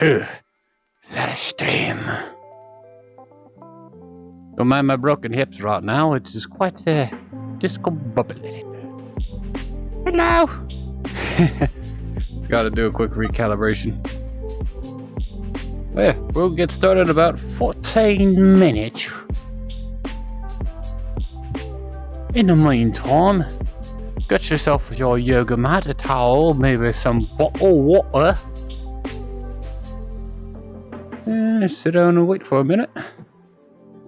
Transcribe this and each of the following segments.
Ugh, that stream. Don't mind my broken hips right now. It's just quite discombobulated. Hello. Got to do a quick recalibration. Yeah, we'll get started in about 14 minutes. In the meantime, get yourself your yoga mat, a towel, maybe some bottled water. And sit down and wait for a minute.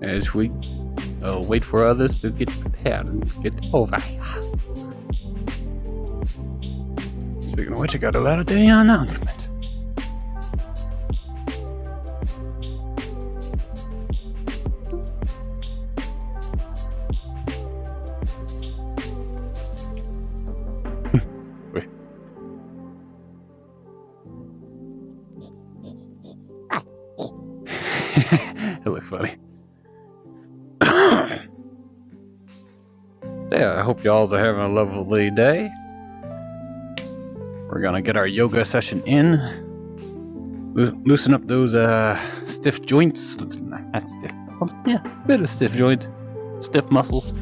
As we wait for others to get prepared and get over here. Speaking of which, I got a lot of day announcement. It looks funny. Yeah, I hope y'all are having a lovely day. We're gonna get our yoga session in. Loosen up those stiff joints. Not stiff. Yeah, a bit of stiff joint, stiff muscles.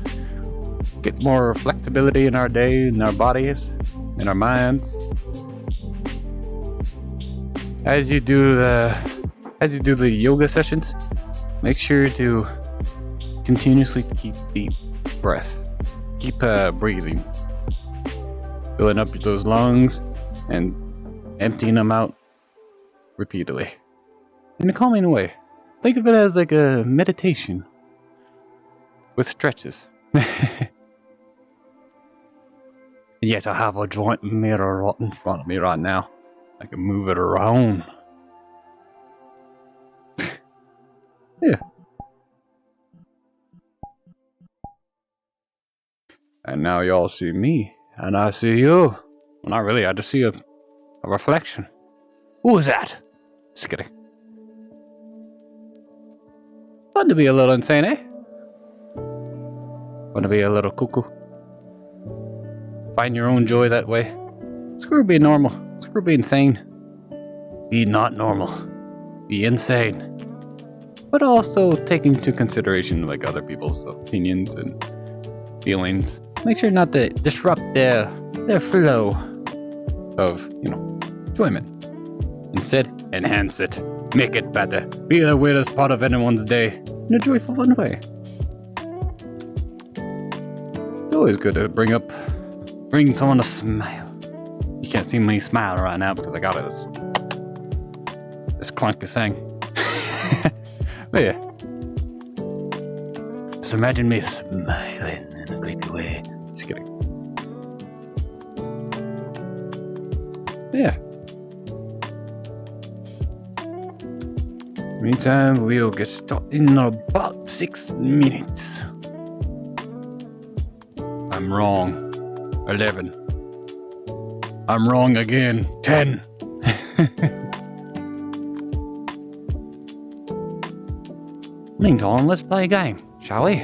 Get more flexibility in our day, in our bodies, in our minds. As you do the yoga sessions, make sure to continuously keep deep breath. Keep breathing, filling up those lungs and emptying them out repeatedly in a calming way. Think of it as like a meditation with stretches. Yet I have a giant mirror right in front of me right now. I can move it around. Yeah. And now y'all see me, and I see you. Well, not really, I just see a reflection. Who is that? Just kidding. Fun to be a little insane, eh? Fun to be a little cuckoo. Find your own joy that way. Screw being normal. Screw being sane. Be not normal. Be insane. But also take into consideration like other people's opinions and feelings. Make sure not to disrupt their flow of, enjoyment. Instead, enhance it. Make it better. Be the weirdest part of anyone's day in a joyful, fun way. It's always good to bring someone a smile. You can't see me smile right now because I got this clunky thing. But yeah. Just imagine me smiling in a creepy way. Just kidding. Yeah. Meantime, we'll get started in about 6 minutes. I'm wrong. 11. I'm wrong again. 10. Meantime, let's play a game, shall we?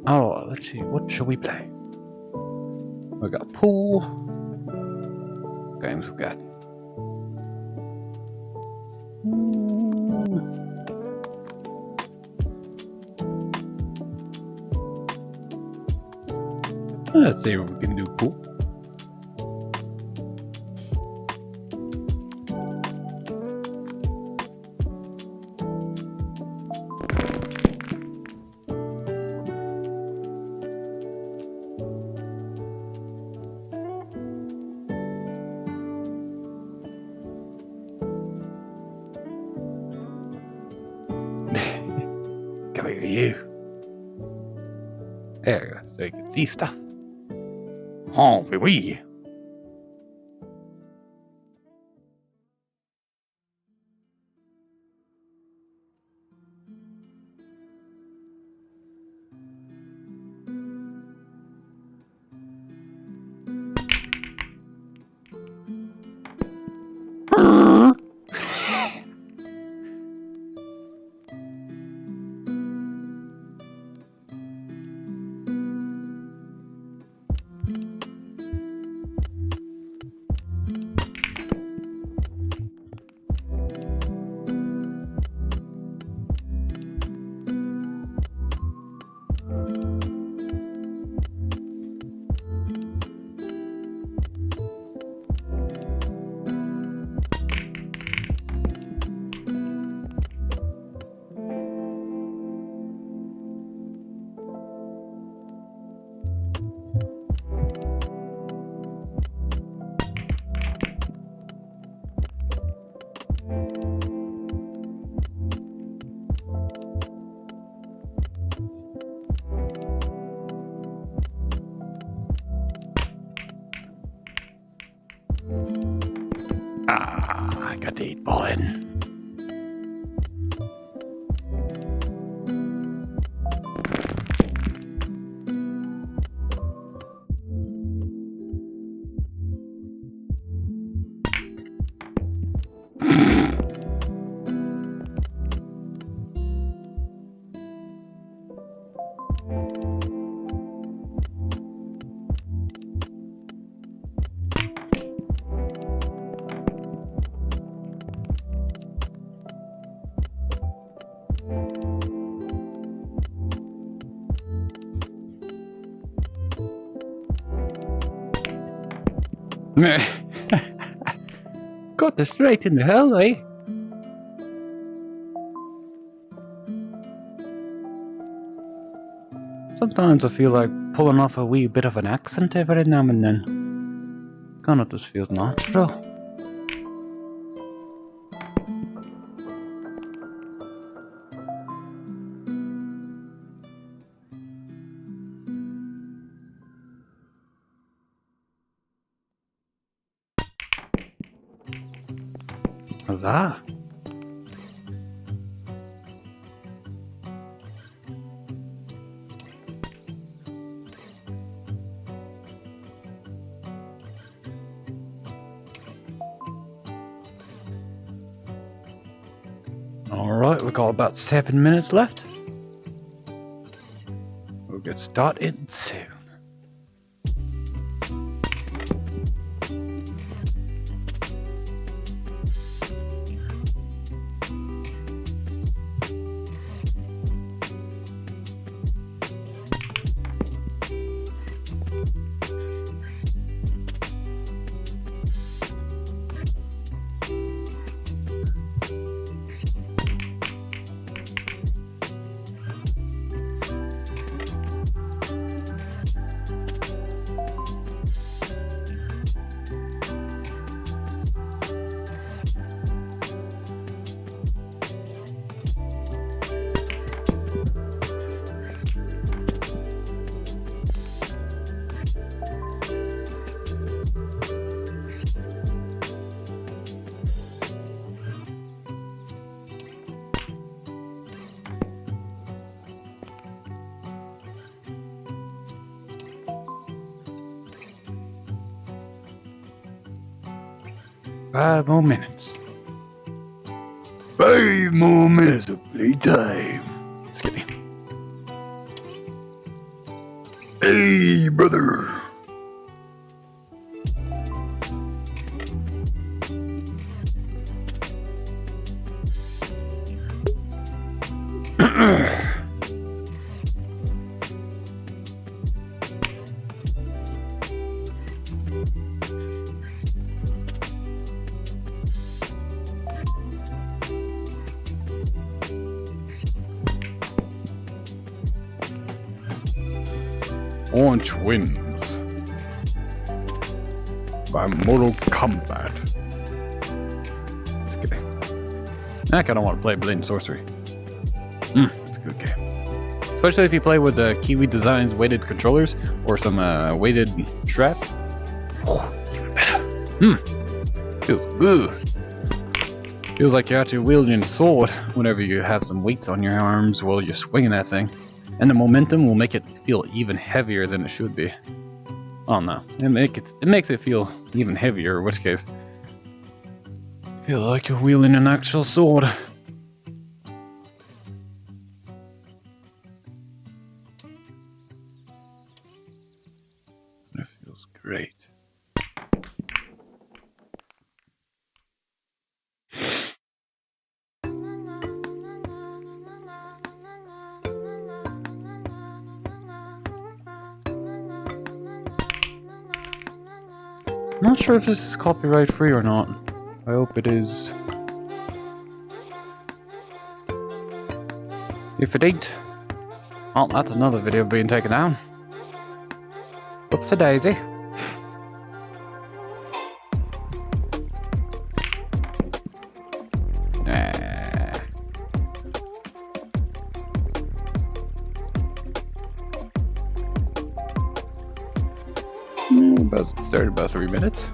Oh, let's see. What shall we play? We got pool. Games we got. Let's see if we can do pool. Come here, you. There you go, so you can see stuff. Oh, oui. I got the 8-ball in. Got this straight in the hell, eh? Sometimes I feel like pulling off a wee bit of an accent every now and then. Kind of just feels natural. Huzzah! Alright, we've got about 7 minutes left. We'll get started soon. Five more minutes. 5 more minutes of playtime. Just kidding. Hey, brother. Orange wins by Mortal Kombat. Just kidding. I kind of want to play Blade and Sorcery. It's a good game. Especially if you play with the Kiwi Designs weighted controllers or some weighted strap. Even better. Feels good. Feels like you're actually wielding a sword whenever you have some weights on your arms while you're swinging that thing. And the momentum will make it feel even heavier than it should be. Oh no, it makes it feel even heavier, in which case, you feel like you're wielding an actual sword. It feels great. I'm not sure if this is copyright free or not. I hope it is. If it ain't, well, that's another video being taken down. Whoops a daisy. Started about 3 minutes.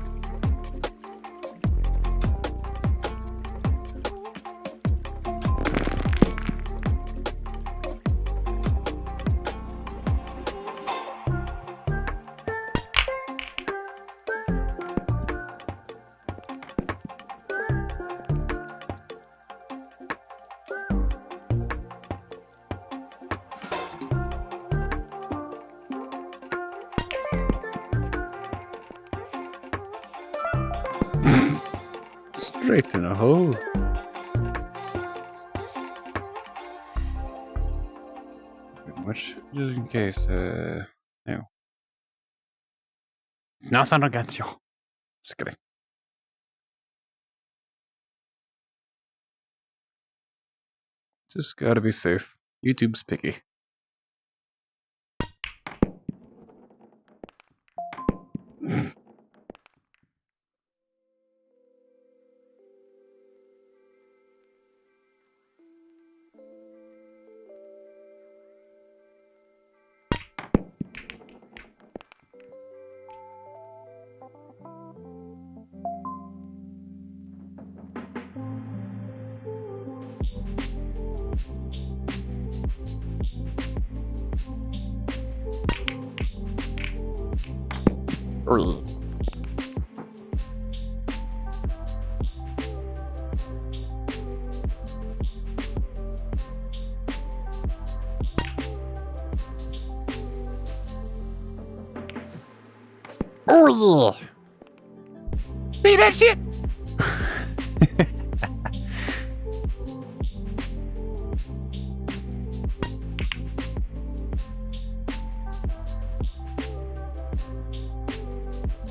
Straight in a hole. Which, just in case, no. Nothing against you. Just kidding. Just gotta be safe. YouTube's picky. Oh yeah! See that shit?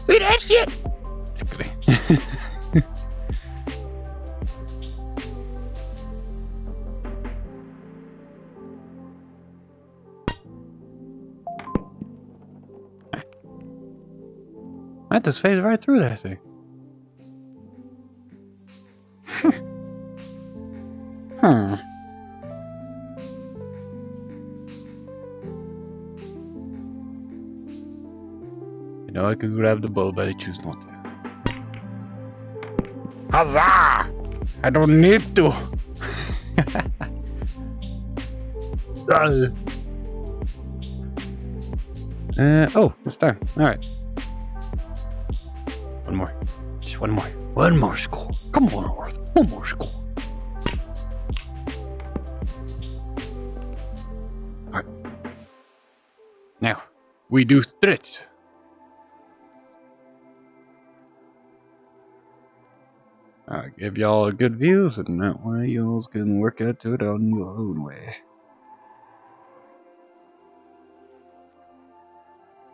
See that shit? Just kidding. I just phased right through that thing. Huh. You know, I could grab the ball, but I choose not to. Huzzah! I don't need to. Oh, it's time. Alright. One more. Just one more. One more score. Come on, Arthur. One more score. Alright. Now, we do stretch. I give y'all a good view, so that way y'all can work into it on your own way.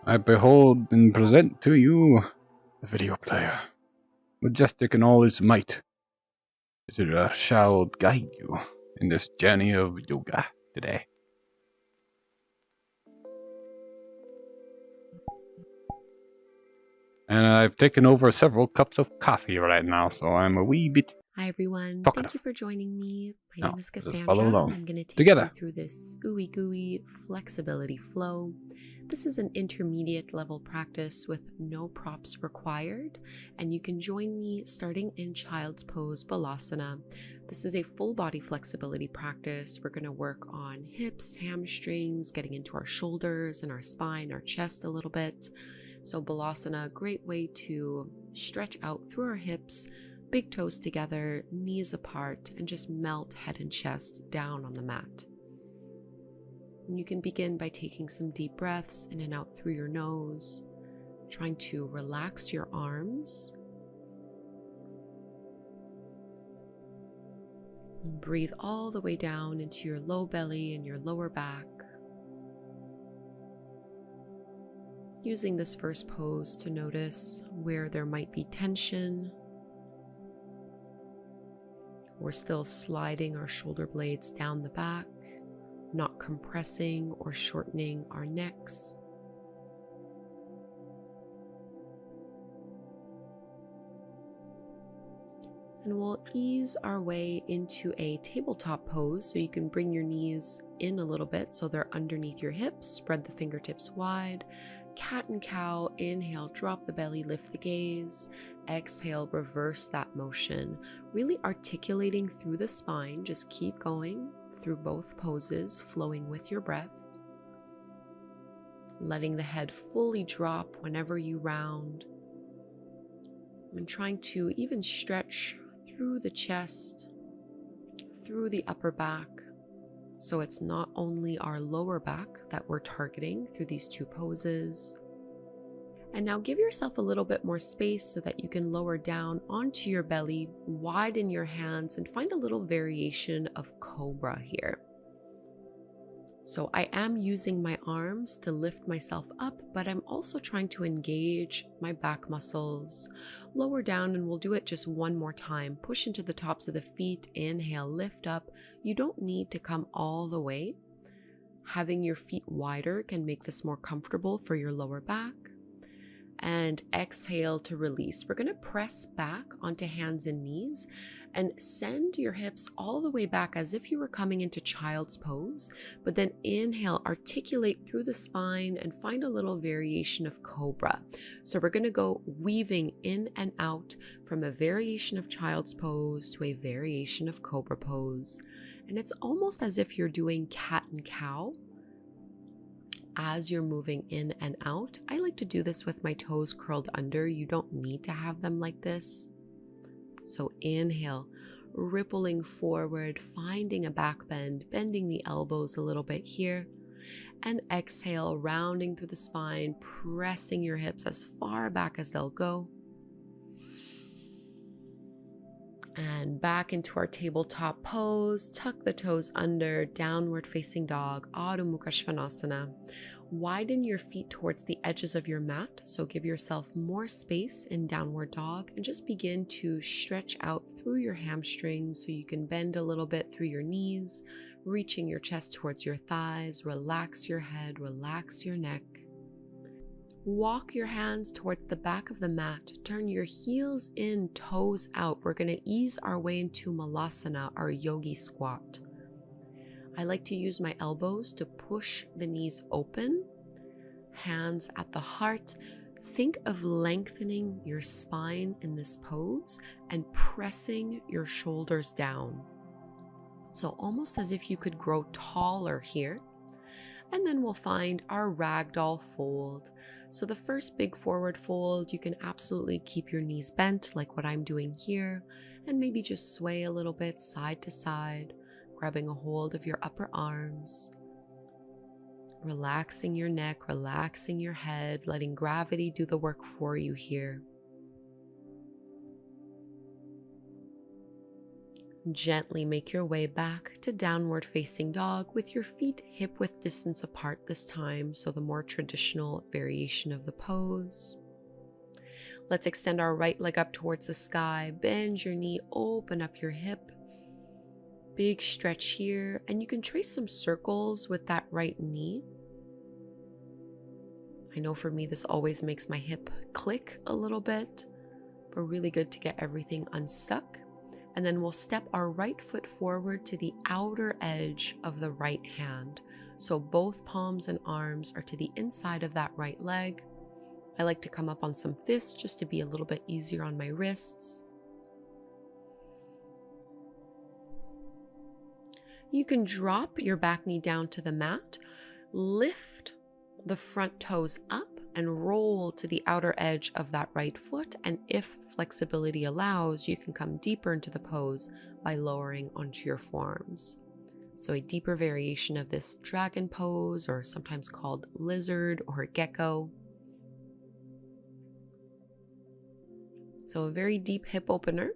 I behold and present to you the video player, majestic in all his might. It shall guide you in this journey of yoga today. And I've taken over several cups of coffee right now, so I'm a wee bit. Hi everyone, talkative. Thank you for joining me. My name is Cassandra. Follow along. I'm going to take Together. you through this ooey gooey flexibility flow. This is an intermediate level practice with no props required, and you can join me starting in Child's Pose Balasana. This is a full body flexibility practice. We're going to work on hips, hamstrings, getting into our shoulders and our spine, our chest a little bit. So Balasana, a great way to stretch out through our hips, big toes together, knees apart, and just melt head and chest down on the mat. And you can begin by taking some deep breaths in and out through your nose, trying to relax your arms. And breathe all the way down into your low belly and your lower back. Using this first pose to notice where there might be tension. We're still sliding our shoulder blades down the back, not compressing or shortening our necks. And we'll ease our way into a tabletop pose, so you can bring your knees in a little bit so they're underneath your hips, spread the fingertips wide. Cat and cow, inhale, drop the belly, lift the gaze. Exhale, reverse that motion. Really articulating through the spine. Just keep going through both poses, flowing with your breath. Letting the head fully drop whenever you round. And trying to even stretch through the chest, through the upper back. So it's not only our lower back that we're targeting through these two poses. And now give yourself a little bit more space so that you can lower down onto your belly, widen your hands, and find a little variation of cobra here. So I am using my arms to lift myself up, but I'm also trying to engage my back muscles. Lower down, and we'll do it just one more time. Push into the tops of the feet, inhale, lift up. You don't need to come all the way. Having your feet wider can make this more comfortable for your lower back. And exhale to release. We're going to press back onto hands and knees and send your hips all the way back as if you were coming into child's pose, but then inhale, articulate through the spine and find a little variation of cobra. So we're going to go weaving in and out from a variation of child's pose to a variation of cobra pose. And it's almost as if you're doing cat and cow as you're moving in and out. I like to do this with my toes curled under. You don't need to have them like this. So inhale, rippling forward, finding a back bend, bending the elbows a little bit here. And exhale, rounding through the spine, pressing your hips as far back as they'll go. And back into our tabletop pose, tuck the toes under, downward facing dog, Adho Mukha Svanasana. Widen your feet towards the edges of your mat, so give yourself more space in downward dog and just begin to stretch out through your hamstrings so you can bend a little bit through your knees, reaching your chest towards your thighs, relax your head, relax your neck. Walk your hands towards the back of the mat. Turn your heels in, toes out. We're going to ease our way into Malasana, our yogi squat. I like to use my elbows to push the knees open, hands at the heart. Think of lengthening your spine in this pose and pressing your shoulders down. So almost as if you could grow taller here. And then we'll find our ragdoll fold. So the first big forward fold, you can absolutely keep your knees bent like what I'm doing here, and maybe just sway a little bit side to side, grabbing a hold of your upper arms, relaxing your neck, relaxing your head, letting gravity do the work for you here. Gently make your way back to downward facing dog with your feet hip width distance apart this time, so the more traditional variation of the pose. Let's extend our right leg up towards the sky, bend your knee, open up your hip. Big stretch here, and you can trace some circles with that right knee. I know for me this always makes my hip click a little bit, but really good to get everything unstuck. And then we'll step our right foot forward to the outer edge of the right hand. So both palms and arms are to the inside of that right leg. I like to come up on some fists just to be a little bit easier on my wrists. You can drop your back knee down to the mat, lift the front toes up, and roll to the outer edge of that right foot. And if flexibility allows, you can come deeper into the pose by lowering onto your forearms. So a deeper variation of this dragon pose, or sometimes called lizard or gecko. So a very deep hip opener.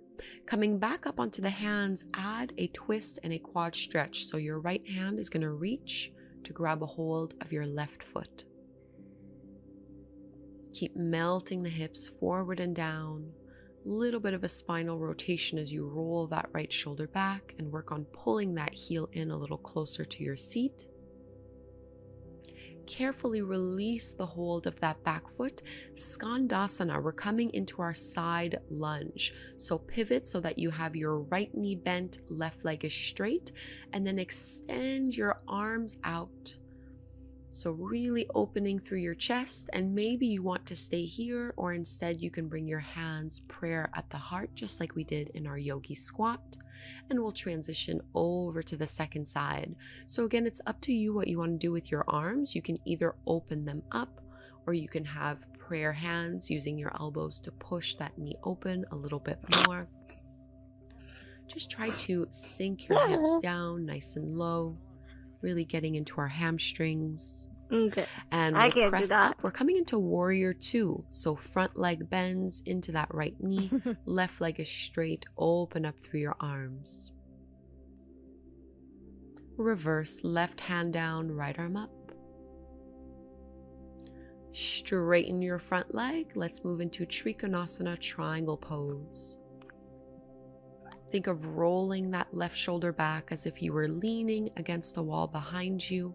Coming back up onto the hands, add a twist and a quad stretch. So your right hand is going to reach to grab a hold of your left foot. Keep melting the hips forward and down. Little bit of a spinal rotation as you roll that right shoulder back and work on pulling that heel in a little closer to your seat. Carefully release the hold of that back foot. Skandasana, we're coming into our side lunge. So pivot so that you have your right knee bent, left leg is straight, and then extend your arms out. So really opening through your chest, and maybe you want to stay here, or instead you can bring your hands prayer at the heart, just like we did in our yogi squat. And we'll transition over to the second side. So again, it's up to you what you want to do with your arms. You can either open them up, or you can have prayer hands using your elbows to push that knee open a little bit more. Just try to sink your hips down nice and low, really getting into our hamstrings. Okay. And I we'll can't do press that. up. We're coming into warrior 2. So front leg bends into that right knee. Left leg is straight. Open up through your arms. Reverse, left hand down, right arm up. Straighten your front leg. Let's move into Trikonasana triangle pose. Think of rolling that left shoulder back as if you were leaning against the wall behind you.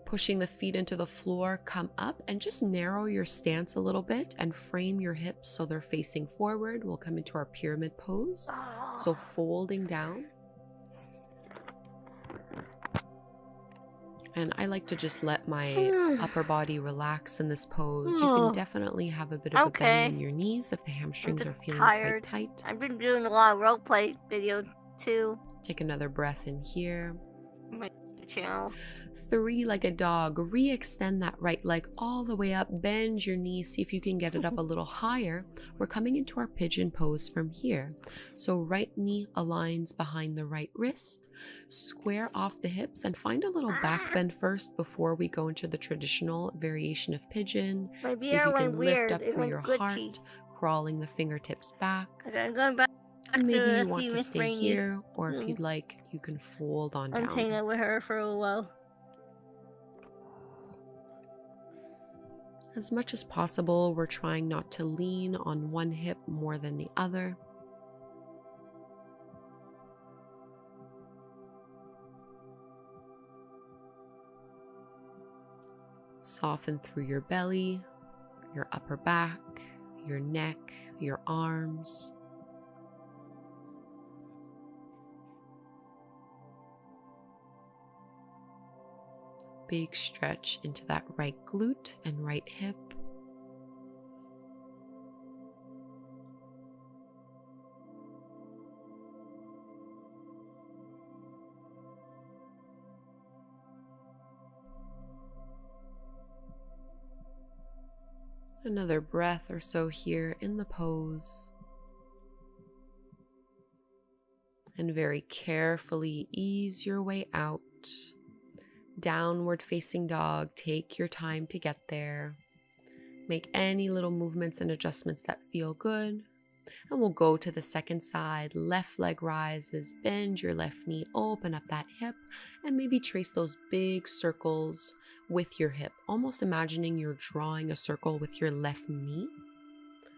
Pushing the feet into the floor, come up and just narrow your stance a little bit and frame your hips so they're facing forward. We'll come into our pyramid pose. So folding down. And I like to just let my upper body relax in this pose. You can definitely have a bit of a bend in your knees if the hamstrings are feeling quite tight. I've been doing a lot of role play videos too. Take another breath in here. My channel. Three-legged dog. Re-extend that right leg all the way up. Bend your knees. See if you can get it up a little higher. We're coming into our pigeon pose from here. So right knee aligns behind the right wrist. Square off the hips and find a little back bend first before we go into the traditional variation of pigeon. See if you can lift up through your heart, crawling the fingertips back. I'm going back. And maybe you want to stay here, or if you'd like, you can fold on down. I'm hanging with her for a while. As much as possible, we're trying not to lean on one hip more than the other. Soften through your belly, your upper back, your neck, your arms. Big stretch into that right glute and right hip. Another breath or so here in the pose. And very carefully ease your way out. Downward facing dog, take your time to get there. Make any little movements and adjustments that feel good. And we'll go to the second side. Left leg rises, bend your left knee, open up that hip, and maybe trace those big circles with your hip. Almost imagining you're drawing a circle with your left knee.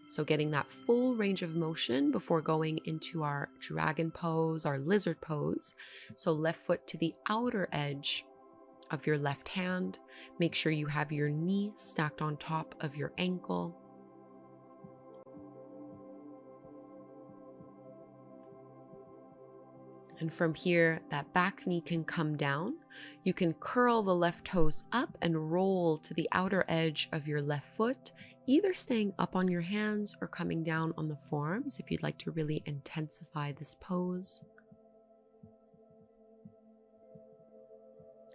So getting that full range of motion before going into our dragon pose, our lizard pose. So left foot to the outer edge of your left hand. Make sure you have your knee stacked on top of your ankle. And from here, that back knee can come down. You can curl the left toes up and roll to the outer edge of your left foot, either staying up on your hands or coming down on the forearms if you'd like to really intensify this pose.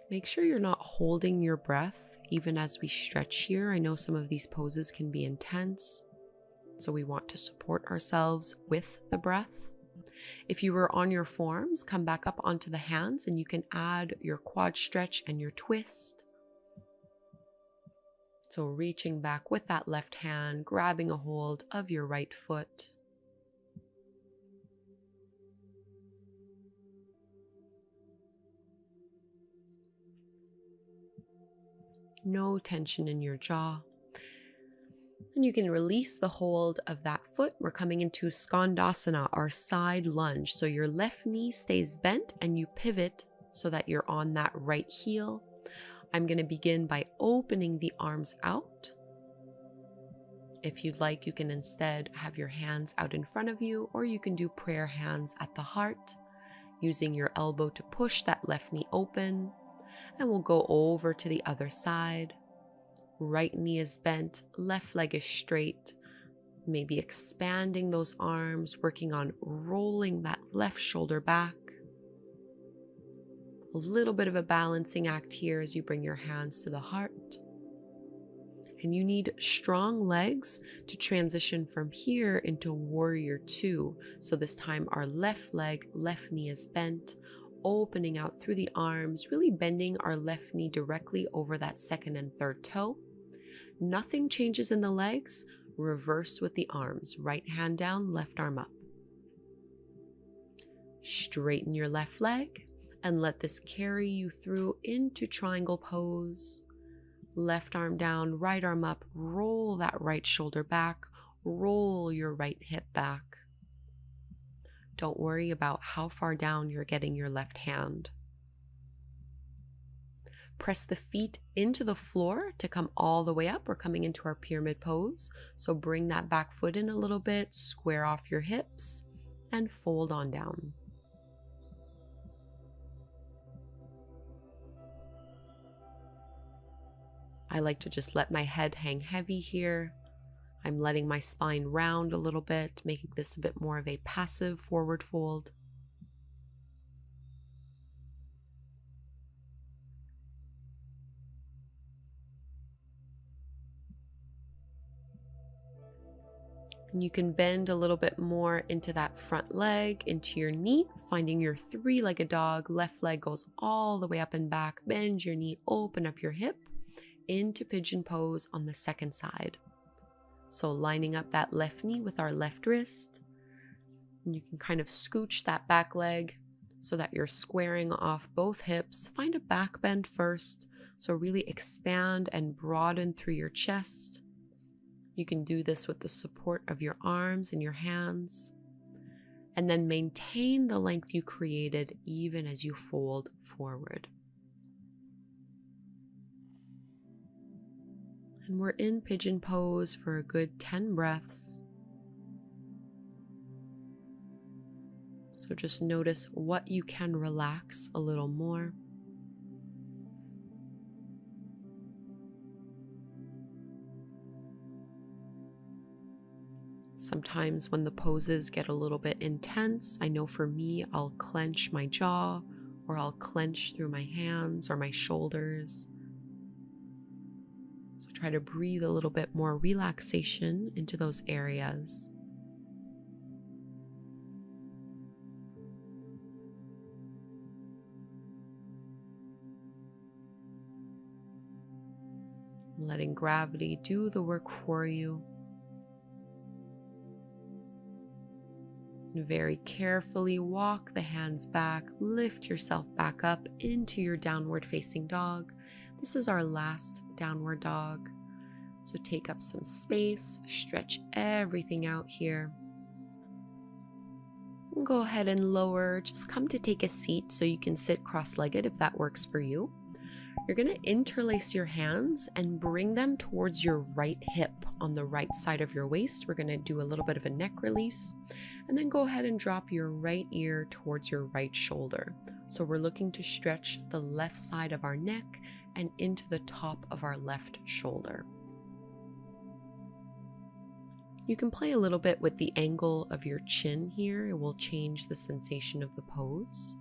Make sure you're not holding your breath even as we stretch here. I know some of these poses can be intense, so we want to support ourselves with the breath. If you were on your forearms, come back up onto the hands and you can add your quad stretch and your twist. So reaching back with that left hand, grabbing a hold of your right foot. No tension in your jaw. And you can release the hold of that foot. We're coming into Skandasana, our side lunge. So your left knee stays bent and you pivot so that you're on that right heel. I'm going to begin by opening the arms out. If you'd like, you can instead have your hands out in front of you, or you can do prayer hands at the heart, using your elbow to push that left knee open. And we'll go over to the other side. Right knee is bent, left leg is straight. Maybe expanding those arms, working on rolling that left shoulder back. A little bit of a balancing act here as you bring your hands to the heart. And you need strong legs to transition from here into warrior 2. So this time our left leg, left knee is bent. opening out through the arms, really bending our left knee directly over that second and third toe. Nothing changes in the legs. Reverse with the arms. Right hand down, left arm up. Straighten your left leg and let this carry you through into triangle pose. Left arm down, right arm up. Roll that right shoulder back. Roll your right hip back. Don't worry about how far down you're getting your left hand. Press the feet into the floor to come all the way up. We're coming into our pyramid pose. So bring that back foot in a little bit, square off your hips, and fold on down. I like to just let my head hang heavy here. I'm letting my spine round a little bit, making this a bit more of a passive forward fold. And you can bend a little bit more into that front leg, into your knee, finding your three-legged dog. Left leg goes all the way up and back. Bend your knee, open up your hip into pigeon pose on the second side. So lining up that left knee with our left wrist. And you can kind of scooch that back leg so that you're squaring off both hips. Find a back bend first. So really expand and broaden through your chest. You can do this with the support of your arms and your hands. And then maintain the length you created even as you fold forward. And we're in pigeon pose for a good 10 breaths. So just notice what you can relax a little more. Sometimes when the poses get a little bit intense, I know for me, I'll clench my jaw or I'll clench through my hands or my shoulders. So try to breathe a little bit more relaxation into those areas. Letting gravity do the work for you. And very carefully walk the hands back, lift yourself back up into your downward facing dog. This is our last downward dog. So take up some space, stretch everything out here. And go ahead and lower, just come to take a seat so you can sit cross-legged if that works for you. You're going to interlace your hands and bring them towards your right hip on the right side of your waist. We're going to do a little bit of a neck release and then go ahead and drop your right ear towards your right shoulder. So we're looking to stretch the left side of our neck and into the top of our left shoulder. You can play a little bit with the angle of your chin here. It will change the sensation of the pose.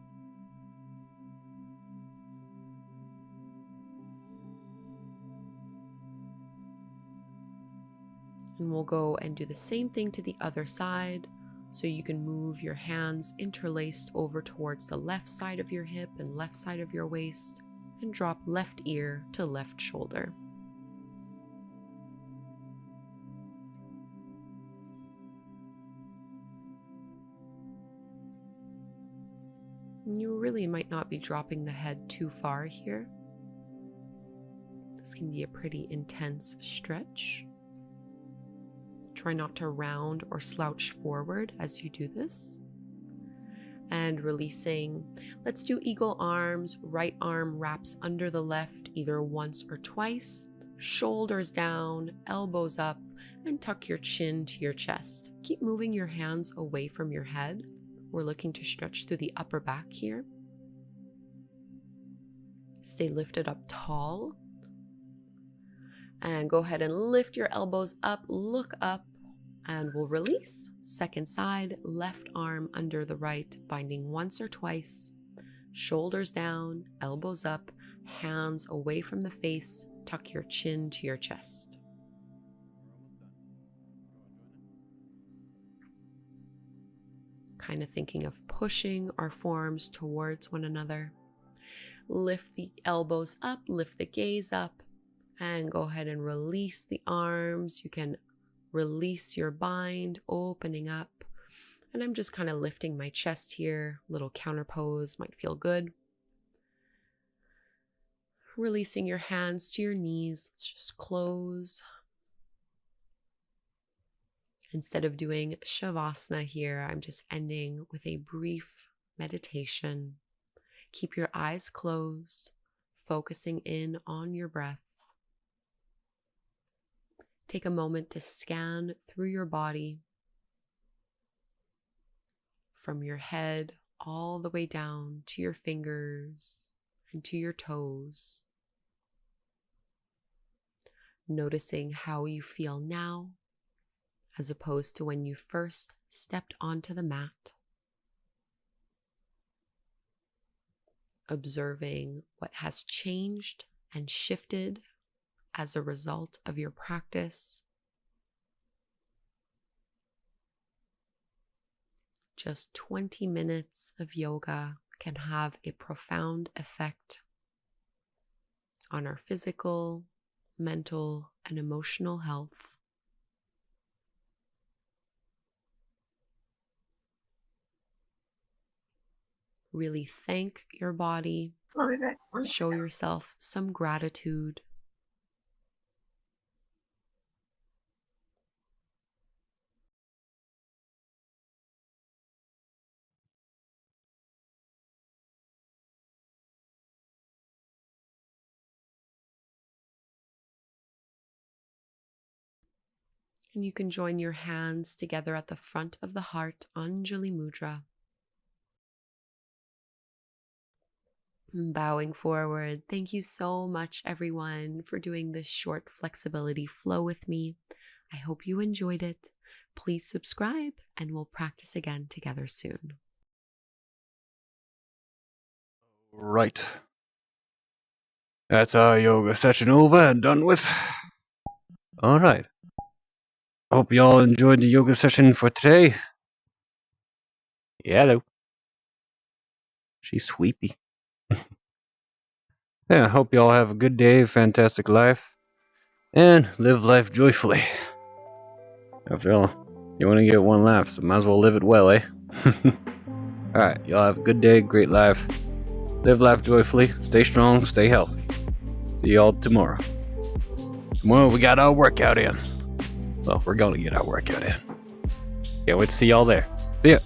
And we'll go and do the same thing to the other side. So you can move your hands interlaced over towards the left side of your hip and left side of your waist and drop left ear to left shoulder. You really might not be dropping the head too far here. This can be a pretty intense stretch. Try not to round or slouch forward as you do this. And releasing. Let's do eagle arms. Right arm wraps under the left either once or twice. Shoulders down, elbows up, and tuck your chin to your chest. Keep moving your hands away from your head. We're looking to stretch through the upper back here. Stay lifted up tall. And go ahead and lift your elbows up, look up, and we'll release. Second side, left arm under the right, binding once or twice. Shoulders down, elbows up, hands away from the face, tuck your chin to your chest. kind of thinking of pushing our forearms towards one another. Lift the elbows up, lift the gaze up, and go ahead and release the arms. You can release your bind, opening up. And I'm just kind of lifting my chest here. Little counter pose might feel good. Releasing your hands to your knees. Let's just close. Instead of doing Shavasana here, I'm just ending with a brief meditation. Keep your eyes closed, focusing in on your breath. Take a moment to scan through your body, from your head all the way down to your fingers and to your toes. Noticing how you feel now as opposed to when you first stepped onto the mat. Observing what has changed and shifted as a result of your practice. Just 20 minutes of yoga can have a profound effect on our physical, mental, and emotional health. Really thank your body. Show yourself some gratitude. And you can join your hands together at the front of the heart, Anjali Mudra. Bowing forward. Thank you so much, everyone, for doing this short flexibility flow with me. I hope you enjoyed it. Please subscribe, and we'll practice again together soon. Right. That's our yoga session over and done with. Alright. Hope you all enjoyed the yoga session for today. Hello. She's sweepy. Yeah, I hope you all have a good day, fantastic life, and live life joyfully. After all, you want to get one life, so might as well live it well, eh? Alright, y'all have a good day, great life. Live life joyfully, stay strong, stay healthy. See y'all tomorrow. Tomorrow we got our workout in. Well, we're gonna get our workout in. Can't wait to see y'all there. See ya.